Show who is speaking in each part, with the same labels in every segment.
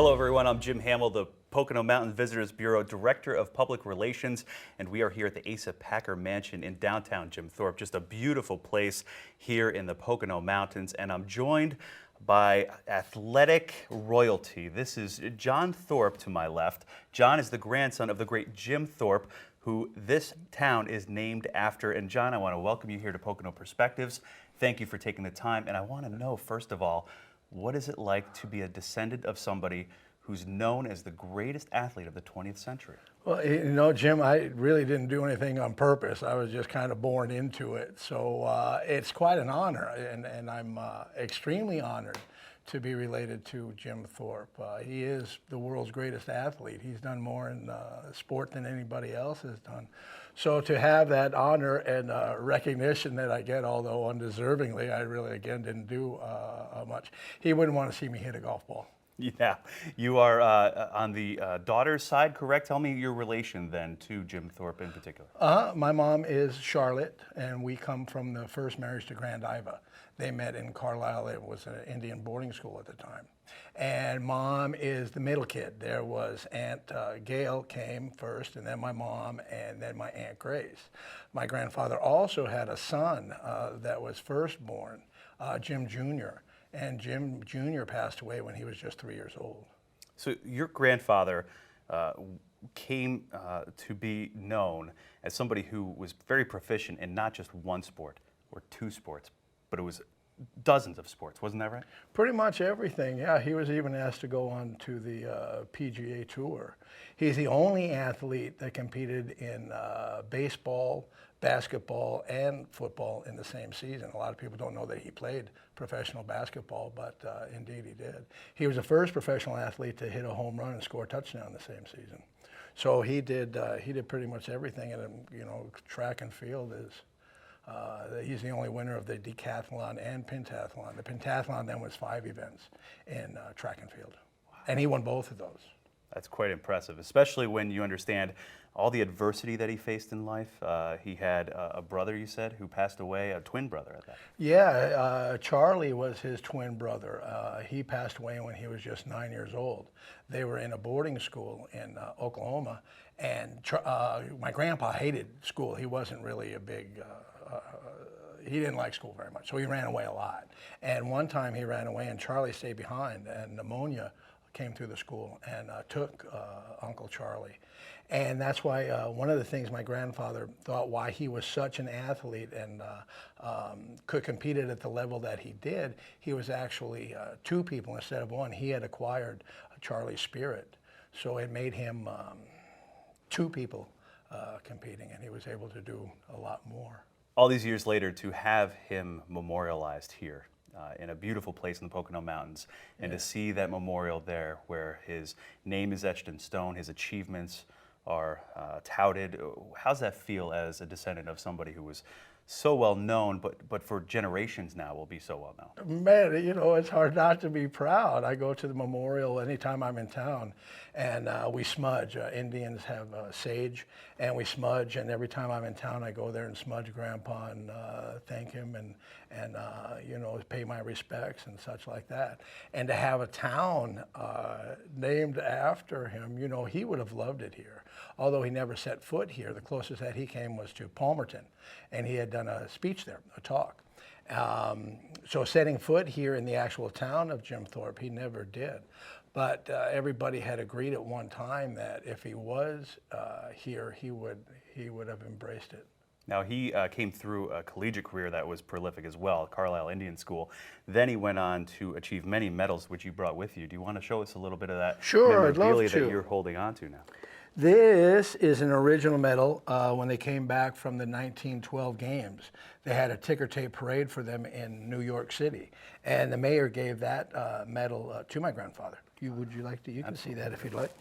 Speaker 1: Hello, everyone. I'm Jim Hamill, the Pocono Mountain Visitors Bureau Director of Public Relations, and we are here at the Asa Packer Mansion in downtown Jim Thorpe. Just a beautiful place here in the Pocono Mountains, and I'm joined by athletic royalty. This is John Thorpe to my left. John is the grandson of the great Jim Thorpe, who this town is named after. And John, I want to welcome you here to Pocono Perspectives. Thank you for taking the time, and I want to know, first of all, what is it like to be a descendant of somebody who's known as the greatest athlete of the 20th century?
Speaker 2: Well, you know, Jim, I really didn't do anything on purpose. I was just kind of born into it. So it's quite an honor, and I'm extremely honored to be related to Jim Thorpe. He is the world's greatest athlete. He's done more in sport than anybody else has done. So to have that honor and recognition that I get, although undeservingly, I really, again, didn't do much. He wouldn't want to see me hit a golf ball.
Speaker 1: Yeah, you are on the daughter's side, correct? Tell me your relation then to Jim Thorpe in particular.
Speaker 2: My mom is Charlotte, and we come from the first marriage to Grand Iva. They met in Carlisle. It was an Indian boarding school at the time. And mom is the middle kid. There was Aunt Gail came first, and then my mom, and then my Aunt Grace. My grandfather also had a son that was firstborn, Jim Jr., and Jim Jr. passed away when he was just 3 years old.
Speaker 1: So your grandfather came to be known as somebody who was very proficient in not just one sport or two sports, but it was dozens of sports, wasn't that right?
Speaker 2: Pretty much everything, yeah. He was even asked to go on to the PGA Tour. He's the only athlete that competed in baseball, basketball, and football in the same season. A lot of people don't know that he played professional basketball, but indeed he did. He was the first professional athlete to hit a home run and score a touchdown the same season. So he did pretty much everything, and you know, track and field is. He's the only winner of the decathlon and pentathlon. The pentathlon then was 5 events in track and field. Wow. And he won both of those.
Speaker 1: That's quite impressive, especially when you understand all the adversity that he faced in life. He had a brother, you said, who passed away, a twin brother at that.
Speaker 2: Yeah, Charlie was his twin brother. He passed away when he was just 9 years old. They were in a boarding school in Oklahoma, and my grandpa hated school. He wasn't really a big he didn't like school very much, so he ran away a lot. And one time he ran away and Charlie stayed behind, and pneumonia came through the school and took Uncle Charlie. And that's why one of the things my grandfather thought why he was such an athlete and could compete at the level that he did, he was actually two people instead of one. He had acquired Charlie's spirit, so it made him two people competing, and he was able to do a lot more.
Speaker 1: All these years later, to have him memorialized here in a beautiful place in the Pocono Mountains, and to see that memorial there where his name is etched in stone, his achievements are touted. How's that feel as a descendant of somebody who was so well known, but for generations now will be so well known?
Speaker 2: Man, you know, it's hard not to be proud. I go to the memorial anytime I'm in town, and we smudge. Indians have sage, and we smudge, and every time I'm in town, I go there and smudge Grandpa and thank him and you know, pay my respects and such like that. And to have a town named after him, you know, he would have loved it here. Although he never set foot here, the closest that he came was to Palmerton, and he had done a speech there, a talk. So setting foot here in the actual town of Jim Thorpe, he never did. But everybody had agreed at one time that if he was here, he would have embraced it.
Speaker 1: Now, he came through a collegiate career that was prolific as well, Carlisle Indian School. Then he went on to achieve many medals, which you brought with you. Do you want to show us a little bit of that
Speaker 2: Sure, I'd love
Speaker 1: memorabilia
Speaker 2: to.
Speaker 1: that you're holding on to now?
Speaker 2: This is an original medal when they came back from the 1912 games. They had a ticker tape parade for them in New York City, and the mayor gave that medal to my grandfather. Would you like to? You can see that if you'd like.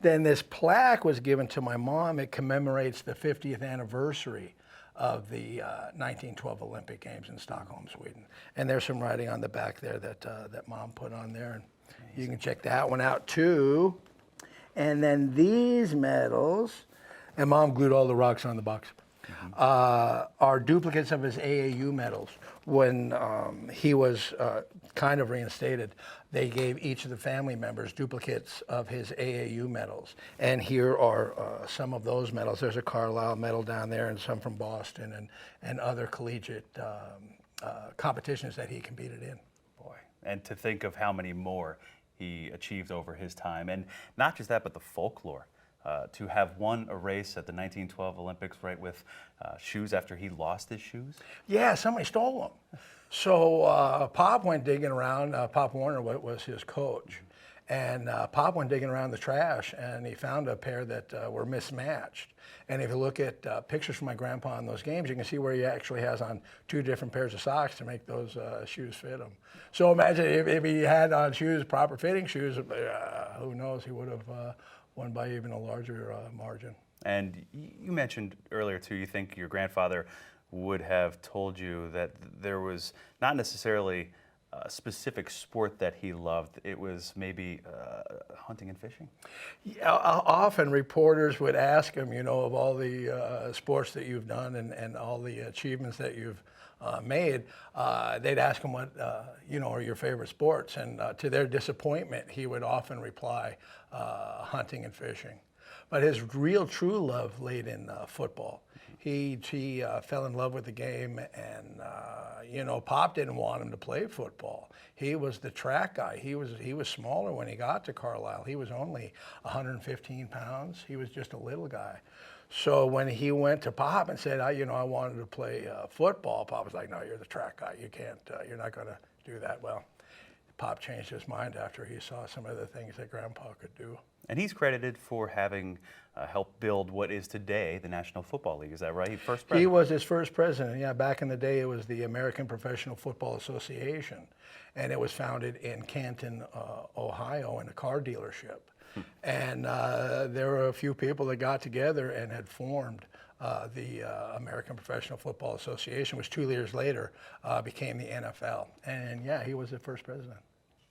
Speaker 2: Then this plaque was given to my mom. It commemorates the 50th anniversary of the 1912 Olympic Games in Stockholm, Sweden. And there's some writing on the back there that Mom put on there. And you can check that one out too. And then these medals, and Mom glued all the rocks on the box. are duplicates of his AAU medals. When he was kind of reinstated, they gave each of the family members duplicates of his AAU medals. And here are some of those medals. There's a Carlisle medal down there and some from Boston and other collegiate competitions that he competed in.
Speaker 1: Boy, and to think of how many more he achieved over his time. And not just that, but the folklore. To have won a race at the 1912 Olympics, right, with shoes after he lost his shoes?
Speaker 2: Yeah, somebody stole them. So Pop went digging around. Pop Warner was his coach. And Pop went digging around the trash, and he found a pair that were mismatched. And if you look at pictures from my grandpa in those games, you can see where he actually has on 2 different pairs of socks to make those shoes fit him. So imagine if he had on shoes, proper fitting shoes, who knows, he would have won by even a larger margin.
Speaker 1: And you mentioned earlier, too, you think your grandfather would have told you that there was not necessarily a specific sport that he loved. It was maybe hunting and fishing?
Speaker 2: Yeah, often reporters would ask him, you know, of all the sports that you've done and all the achievements that you've made, they'd ask him what, you know, are your favorite sports? And to their disappointment, he would often reply, hunting and fishing. But his real true love laid in football. He fell in love with the game, and you know, Pop didn't want him to play football. He was the track guy. He was smaller when he got to Carlisle. He was only 115 pounds. He was just a little guy. So when he went to Pop and said, you know, I wanted to play football, Pop was like, no, you're the track guy. You can't, you're not going to do that. Well, Pop changed his mind after he saw some of the things that Grandpa could do.
Speaker 1: And he's credited for having helped build what is today the National Football League. Is that right? First president?
Speaker 2: He was his first president. Yeah, back in the day, it was the American Professional Football Association, and it was founded in Canton, Ohio, in a car dealership. And there were a few people that got together and had formed the American Professional Football Association, which 2 years later became the NFL. And yeah, he was the first president.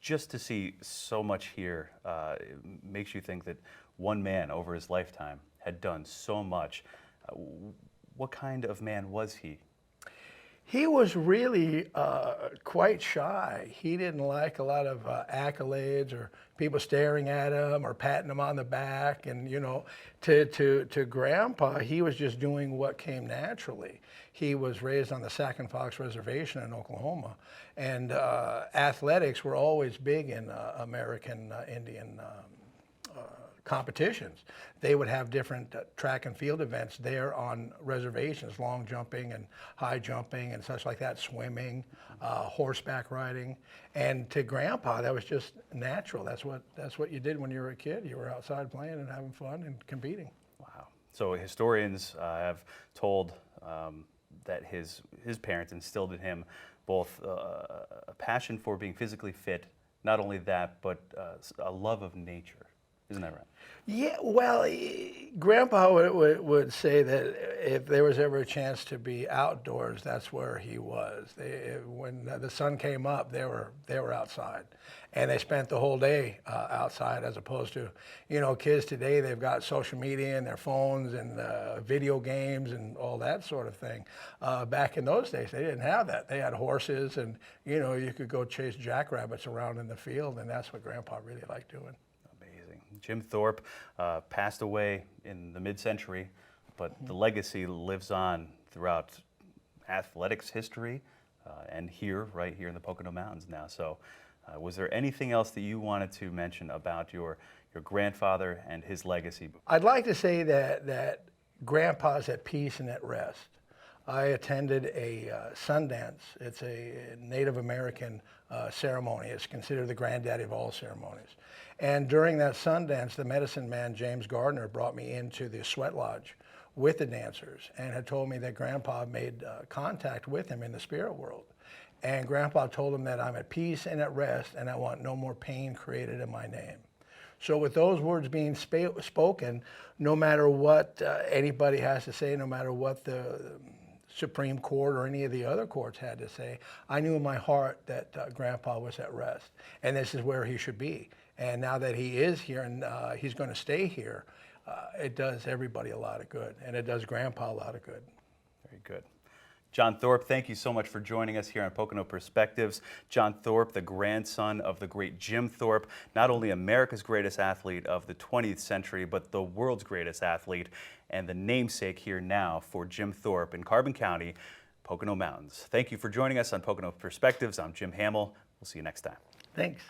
Speaker 1: Just to see so much here it makes you think that one man over his lifetime had done so much. What kind of man was he?
Speaker 2: He was really quite shy. He didn't like a lot of accolades or people staring at him or patting him on the back. And, you know, to Grandpa, he was just doing what came naturally. He was raised on the Sac and Fox Reservation in Oklahoma. And athletics were always big in American Indian competitions. They would have different track and field events there on reservations, long jumping and high jumping and such like that, swimming, horseback riding. And to Grandpa, that was just natural. That's what you did when you were a kid. You were outside playing and having fun and competing.
Speaker 1: Wow. So historians have told that his parents instilled in him both a passion for being physically fit, not only that, but a love of nature. Isn't that right?
Speaker 2: Yeah, well, Grandpa would say that if there was ever a chance to be outdoors, that's where he was. When the sun came up, they were outside, and they spent the whole day outside, as opposed to, you know, kids today. They've got social media and their phones and video games and all that sort of thing. Back in those days, they didn't have that. They had horses, and you know, you could go chase jackrabbits around in the field, and that's what Grandpa really liked doing.
Speaker 1: Jim Thorpe passed away in the mid-century, but the legacy lives on throughout athletics history and right here in the Pocono Mountains now. So was there anything else that you wanted to mention about your grandfather and his legacy?
Speaker 2: I'd like to say that Grandpa's at peace and at rest. I attended a Sundance. It's a Native American ceremony. It's considered the granddaddy of all ceremonies. And during that Sundance, the medicine man, James Gardner, brought me into the sweat lodge with the dancers and had told me that Grandpa made contact with him in the spirit world. And Grandpa told him that I'm at peace and at rest, and I want no more pain created in my name. So with those words being spoken, no matter what anybody has to say, no matter what the Supreme Court or any of the other courts had to say, I knew in my heart that Grandpa was at rest, and this is where he should be. And now that he is here and he's going to stay here, it does everybody a lot of good, and it does Grandpa a lot of good.
Speaker 1: Very good. John Thorpe, thank you so much for joining us here on Pocono Perspectives. John Thorpe, the grandson of the great Jim Thorpe, not only America's greatest athlete of the 20th century, but the world's greatest athlete, and the namesake here now for Jim Thorpe in Carbon County, Pocono Mountains. Thank you for joining us on Pocono Perspectives. I'm Jim Hamill. We'll see you next time.
Speaker 2: Thanks.